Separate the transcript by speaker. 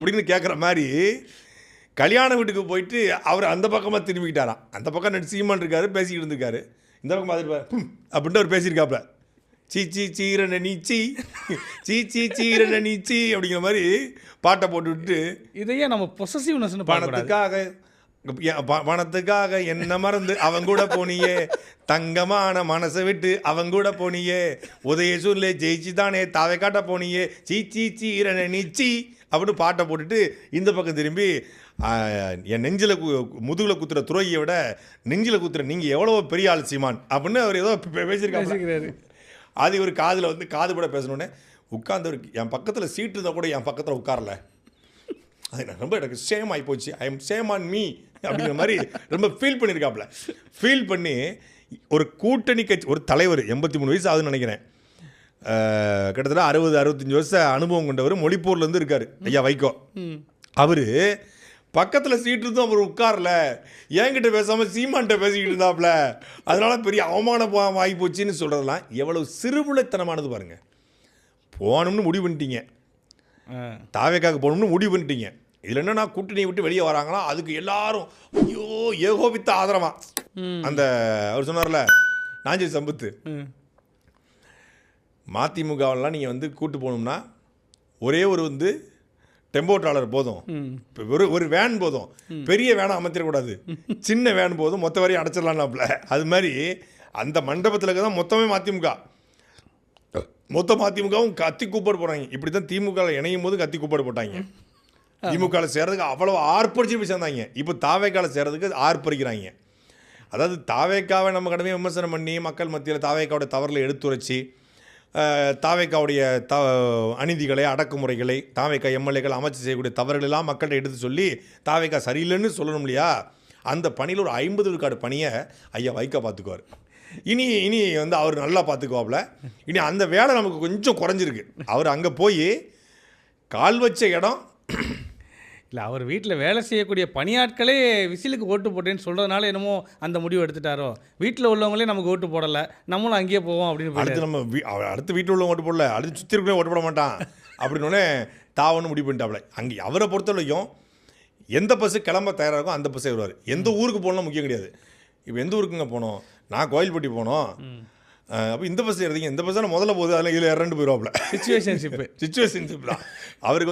Speaker 1: அப்படின்னு கேட்குற மாதிரி கல்யாண வீட்டுக்கு போயிட்டு அவர் அந்த பக்கமாக திரும்பிக்கிட்டாராம். அந்த பக்கம் சீமான் இருக்காரு, பேசிக்கிட்டு இருந்திருக்காரு. இந்த பக்கம் பார்த்துட்டு அப்படின்ட்டு அவர் பேசியிருக்காப்புல. சீச்சி சீரன நீச்சி சீச்சி சீரன நீச்சி அப்படிங்கிற மாதிரி பாட்டை போட்டு விட்டு,
Speaker 2: இதையே நம்ம பொசசிவ்னஸ்
Speaker 1: பணத்துக்காக என்ன மறந்து அவங்க கூட போனியே, தங்கமான மனசை விட்டு அவங்க கூட போனியே, உதயசூர்ல ஜெயிச்சு தானே தாவை காட்ட போனியே, சீச்சி சீரன நீச்சி அப்படின்னு பாட்டை போட்டுட்டு இந்த பக்கம் திரும்பி என் நெஞ்சில் முதுகில் குத்துற துறையை விட நெஞ்சில் குத்துற நீங்கள் எவ்வளோ பெரிய ஆள் சீமான் அப்படின்னு அவர் ஏதோ பேசியிருக்காரு. அது ஒரு காதில் வந்து காது கூட பேசணுன்னே உட்கார்ந்து என் பக்கத்தில் சீட்டு இருந்தால் கூட என் பக்கத்தில் உட்காரல. அது ரொம்ப எனக்கு சேம் ஆகி போச்சு. I am same on me அப்படிங்கிற மாதிரி ரொம்ப ஃபீல் பண்ணியிருக்காப்புல. ஃபீல் பண்ணி ஒரு கூட்டணி கட்சி ஒரு தலைவர் 83 வயசு ஆகுதுன்னு நினைக்கிறேன். கிட்டத்தட்ட 60-65 வருஷம் அனுபவம் கொண்டவர். மொழிப்பூர்லேருந்து இருக்கார் ஐயா வைகோ. அவர் பக்கத்தில் சீட்டு இருந்தும் அவர் உட்காரல, என்கிட்ட பேசாமல் சீமான்கிட்ட பேசிக்கிட்டு இருந்தாப்புல. அதனால பெரிய அவமானம் ஆகி போச்சுன்னு சொல்கிறதெல்லாம் எவ்வளவு சிறுபுளைத்தனமானது பாருங்கள். போகணும்னு முடிவு பண்ணிட்டீங்க, தாவேக்காக போகணும்னு முடிவு பண்ணிட்டீங்க. இதில் என்னன்னா கூட்டணியை விட்டு வெளியே வராங்களா, அதுக்கு எல்லாரும் ஐயோ ஏகோபித்த ஆதரவா. அந்த அவர் சொன்னார்ல நாஞ்சில் சம்பத்து, மதிமுகவெல்லாம் நீங்கள் வந்து கூட்டு போகணும்னா ஒரே ஒரு வந்து டெம்போ ட்ராலர் போதும், ஒரு வேன் போதும், பெரிய வேனை அமைத்திடக்கூடாது, சின்ன வேன் போதும், மொத்த வரையும் அடைச்சிடலாம்னாப்புல. அது மாதிரி அந்த மண்டபத்தில் தான் மொத்தமே மதிமுகவும் கத்தி கூப்பாடு போடுறாங்க. இப்படி தான் திமுகவில் இணையும் போது கத்தி கூப்பாடு போட்டாங்க. திமுகவில் சேர்றதுக்கு அவ்வளோ ஆர்ப்பரிச்சு போய் சேர்ந்தாங்க. இப்போ தாவேக்காவில் சேர்றதுக்கு ஆர்ப்பரிக்கிறாங்க. அதாவது தாவேக்காவை நம்ம கடமையை விமர்சனம் பண்ணி மக்கள் மத்தியில் தாவேக்காவோட தவறில் எடுத்துரைச்சி, தாவேக்காவுடைய அநீதிகளை அடக்குமுறைகளை தாவேக்கா எம்எல்ஏக்கள் அமைச்சு செய்யக்கூடிய தவறுகளெல்லாம் மக்கள்கிட்ட எடுத்து சொல்லி தாவேக்கா சரியில்லைன்னு சொல்லணும் இல்லையா? அந்த பணியில் ஒரு 50 விழுக்காடு பணியை ஐயா வைகோ பார்த்துக்குவார். இனி வந்து அவர் நல்லா பார்த்துக்குவாப்புல. இனி அந்த வேலை நமக்கு கொஞ்சம் குறைஞ்சிருக்கு. அவர் அங்கே போய் கால் வச்ச இடம்
Speaker 2: இல்லை, அவர் வீட்டில் வேலை செய்யக்கூடிய பணியாட்களே விசிலுக்கு ஓட்டு போட்டேன்னு சொல்கிறதுனால என்னமோ அந்த முடிவு எடுத்துட்டாரோ. வீட்டில் உள்ளவங்களே நமக்கு ஓட்டு போடலை, நம்மளும் அங்கேயே போவோம் அப்படின்னு.
Speaker 1: அடுத்து வீட்டில் உள்ளவங்க ஓட்டு போடல, அடுத்து சுற்றி இருக்கவே ஓட்டு போட மாட்டான் அப்படின்னோடனே தாவன்னு முடிவு பண்ணிட்டாப்ல. அங்கே அவரை பொறுத்தவரைக்கும் எந்த பஸ்ஸு கிளம்ப தயாராகும் அந்த பஸ்ஸே வருவார். எந்த ஊருக்கு போகணும் முக்கியம் கிடையாது. இப்போ எந்த ஊருக்குங்க போனோம், நான் கோயில்பட்டி போனோம், அப்போ இந்த பஸ் ஏறுறீங்க, இந்த பஸ் முதல்ல போகுது, அதில் இதில் 2 போயிடுவாப்புல.
Speaker 2: சிச்சுவேஷன்ஷிப்பு
Speaker 1: தான் அவருக்கு.